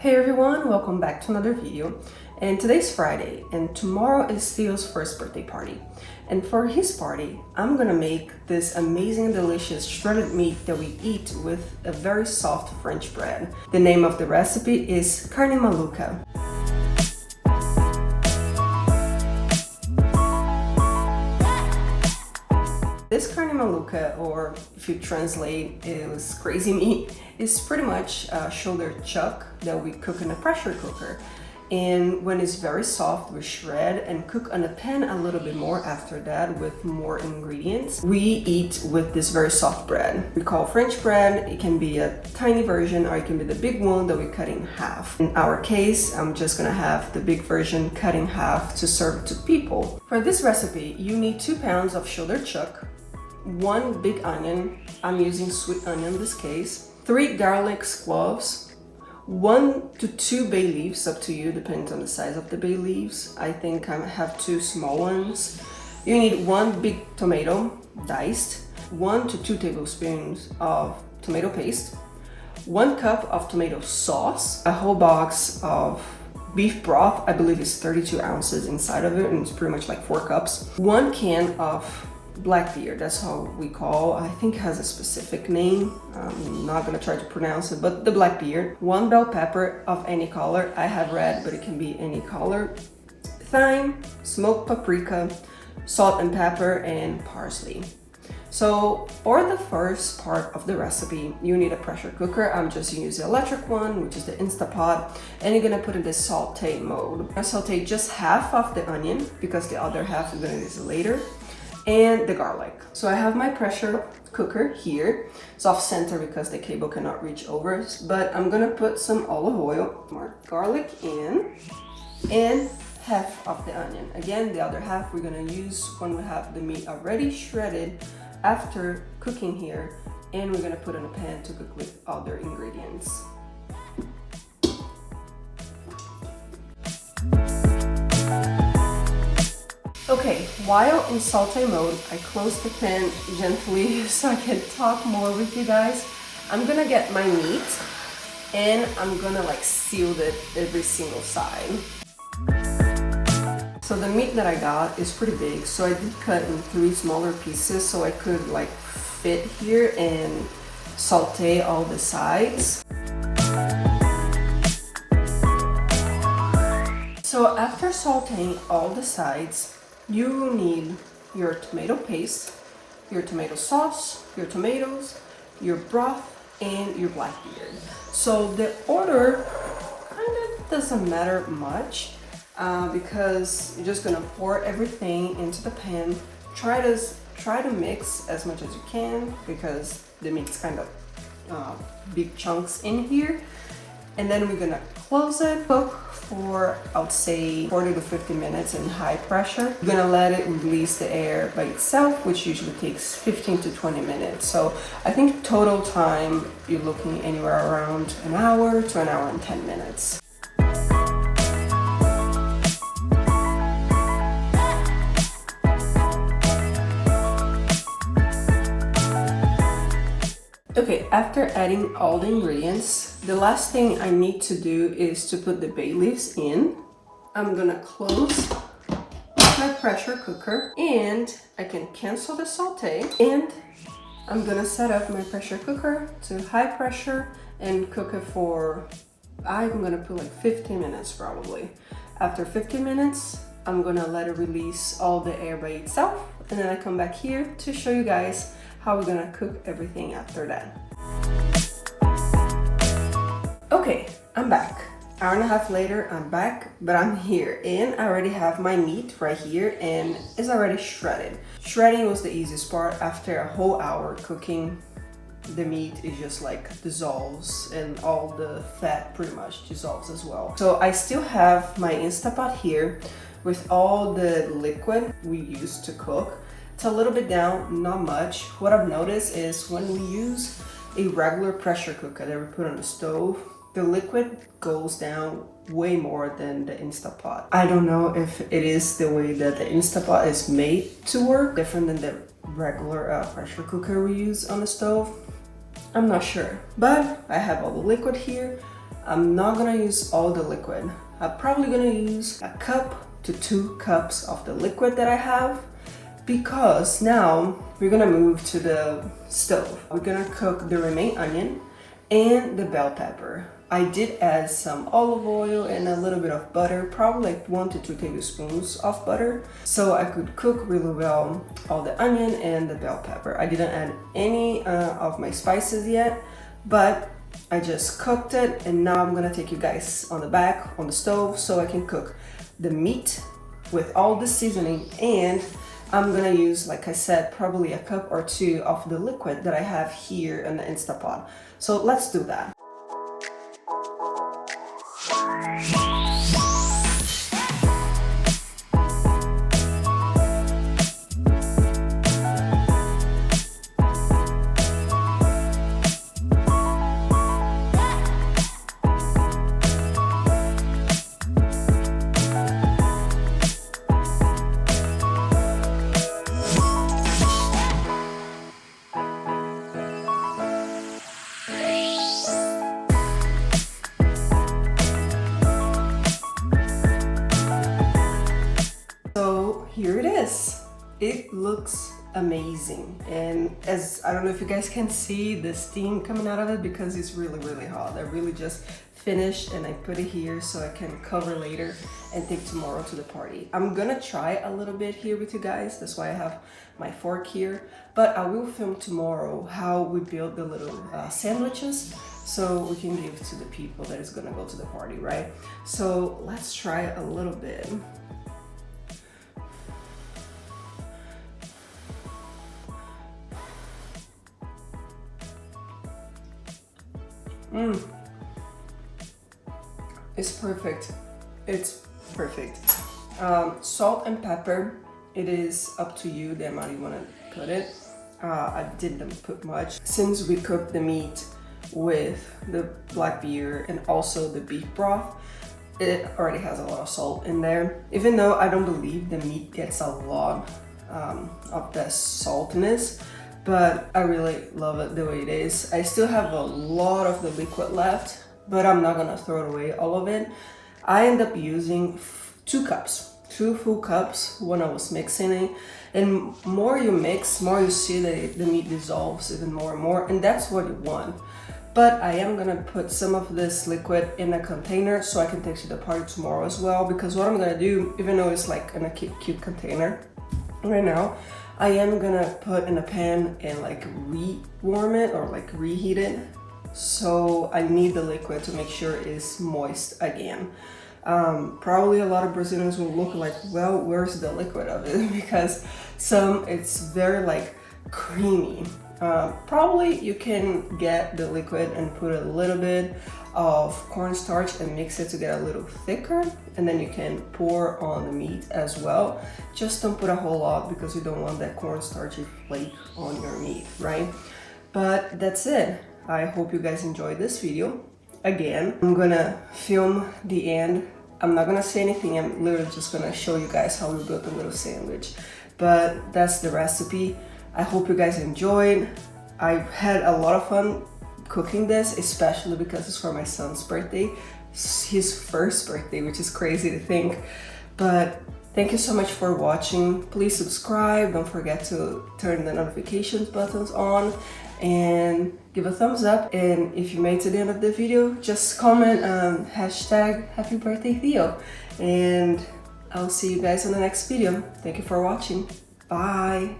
Hey everyone, welcome back to another video. And today's Friday and tomorrow is Theo's first birthday party. And for his party, I'm gonna make this amazing delicious shredded meat that we eat with a very soft French bread. The name of the recipe is Carne Louca. This Carne Louca, or if you translate, it was crazy meat, is pretty much a shoulder chuck that we cook in a pressure cooker. And when it's very soft, we shred and cook on a pan a little bit more after that with more ingredients. We eat with this very soft bread. We call French bread. It can be a tiny version or it can be the big one that we cut in half. In our case, I'm just gonna have the big version cut in half to serve to people. For this recipe, you need 2 pounds of shoulder chuck, 1 big onion, I'm using sweet onion in this case, 3 garlic cloves, 1 to 2 bay leaves, up to you, depends on the size of the bay leaves. I think I have 2 small ones. You need 1 big tomato, diced, 1 to 2 tablespoons of tomato paste, 1 cup of tomato sauce, a whole box of beef broth, I believe it's 32 ounces inside of it, and it's pretty much like 4 cups, 1 can of black beer, that's how we call, I think it has a specific name, I'm not gonna try to pronounce it, but the black beer, 1 bell pepper of any color, I have red but it can be any color, thyme, smoked paprika, salt and pepper, and parsley. So for the first part of the recipe, you need a pressure cooker. I'm just using the electric one, which is the Instapot, and you're gonna put in this saute mode. I saute just half of the onion because the other half is gonna use later, and the garlic. So I have my pressure cooker here. It's off center because the cable cannot reach over, but I'm gonna put some olive oil, more garlic in, and half of the onion. Again, the other half we're gonna use when we have the meat already shredded after cooking here, and we're gonna put in a pan to cook with other ingredients. Okay, while in saute mode, I close the pan gently so I can talk more with you guys. I'm gonna get my meat and I'm gonna like seal it every single side. So the meat that I got is pretty big, so I did cut in 3 smaller pieces so I could like fit here and saute all the sides. So after sauteing all the sides, you will need your tomato paste, your tomato sauce, your tomatoes, your broth, and your black beer. So the order kind of doesn't matter much because you're just gonna pour everything into the pan. Try to mix as much as you can because the meat's kind of big chunks in here. And then we're gonna close it, cook for, I would say, 40 to 50 minutes in high pressure. We're gonna let it release the air by itself, which usually takes 15 to 20 minutes. So I think total time, you're looking anywhere around an hour to an hour and 10 minutes. Okay, after adding all the ingredients, the last thing I need to do is to put the bay leaves in. I'm gonna close my pressure cooker and I can cancel the saute, and I'm gonna set up my pressure cooker to high pressure and cook it for, I'm gonna put like 15 minutes probably. After 15 minutes, I'm gonna let it release all the air by itself, and then I come back here to show you guys how we're gonna cook everything after that. Okay, I'm back. Hour and a half later, I'm back, but I'm here and I already have my meat right here and it's already shredded. Shredding was the easiest part. After a whole hour cooking, the meat is just like dissolves and all the fat pretty much dissolves as well. So I still have my Instapot here with all the liquid we used to cook. It's a little bit down, not much. What I've noticed is when we use a regular pressure cooker that we put on the stove, the liquid goes down way more than the Instapot. I don't know if it is the way that the Instapot is made to work, different than the regular pressure cooker we use on the stove. I'm not sure, but I have all the liquid here. I'm not gonna use all the liquid. I'm probably gonna use a cup to 2 cups of the liquid that I have, because now we're gonna move to the stove. We're gonna cook the remaining onion and the bell pepper. I did add some olive oil and a little bit of butter, probably like 1 to 2 tablespoons of butter, so I could cook really well all the onion and the bell pepper. I didn't add any of my spices yet, but I just cooked it, and now I'm gonna take you guys on the back on the stove so I can cook the meat with all the seasoning, and I'm gonna use, like I said, probably a cup or 2 of the liquid that I have here in the Instapot. So let's do that. So here it is. It looks amazing, and as I don't know if you guys can see the steam coming out of it because it's really hot. I really just finished and I put it here so I can cover later and take tomorrow to the party. I'm gonna try a little bit here with you guys, that's why I have my fork here, but I will film tomorrow how we build the little sandwiches so we can give to the people that is gonna go to the party, right? So let's try a little bit. It's perfect. It's perfect. Salt and pepper, it is up to you the amount you want to put it. I didn't put much. Since we cooked the meat with the black beer and also the beef broth, it already has a lot of salt in there. Even though I don't believe the meat gets a lot of that saltiness, but I really love it the way it is. I still have a lot of the liquid left, but I'm not gonna throw it away, all of it. I end up using 2 cups, 2 full cups when I was mixing it. And more you mix, more you see that the meat dissolves even more and more, and that's what you want. But I am gonna put some of this liquid in a container so I can take to the party tomorrow as well, because what I'm gonna do, even though it's like in a cute container right now, I am gonna put in a pan and like re-warm it or like reheat it. So I need the liquid to make sure it's moist again. Probably a lot of Brazilians will look like, well, where's the liquid of it? Because it's very like creamy. Probably you can get the liquid and put a little bit of cornstarch and mix it to get a little thicker, and then you can pour on the meat as well. Just don't put a whole lot because you don't want that cornstarchy flake on your meat, right? But that's it. I hope you guys enjoyed this video. Again, I'm gonna film the end. I'm not gonna say anything, I'm literally just gonna show you guys how we built a little sandwich. But that's the recipe. I hope you guys enjoyed. I've had a lot of fun cooking this, especially because it's for my son's birthday. It's his first birthday, which is crazy to think. But thank you so much for watching. Please subscribe. Don't forget to turn the notifications buttons on and give a thumbs up. And if you made it to the end of the video, just comment hashtag happy birthday Theo. And I'll see you guys in the next video. Thank you for watching. Bye.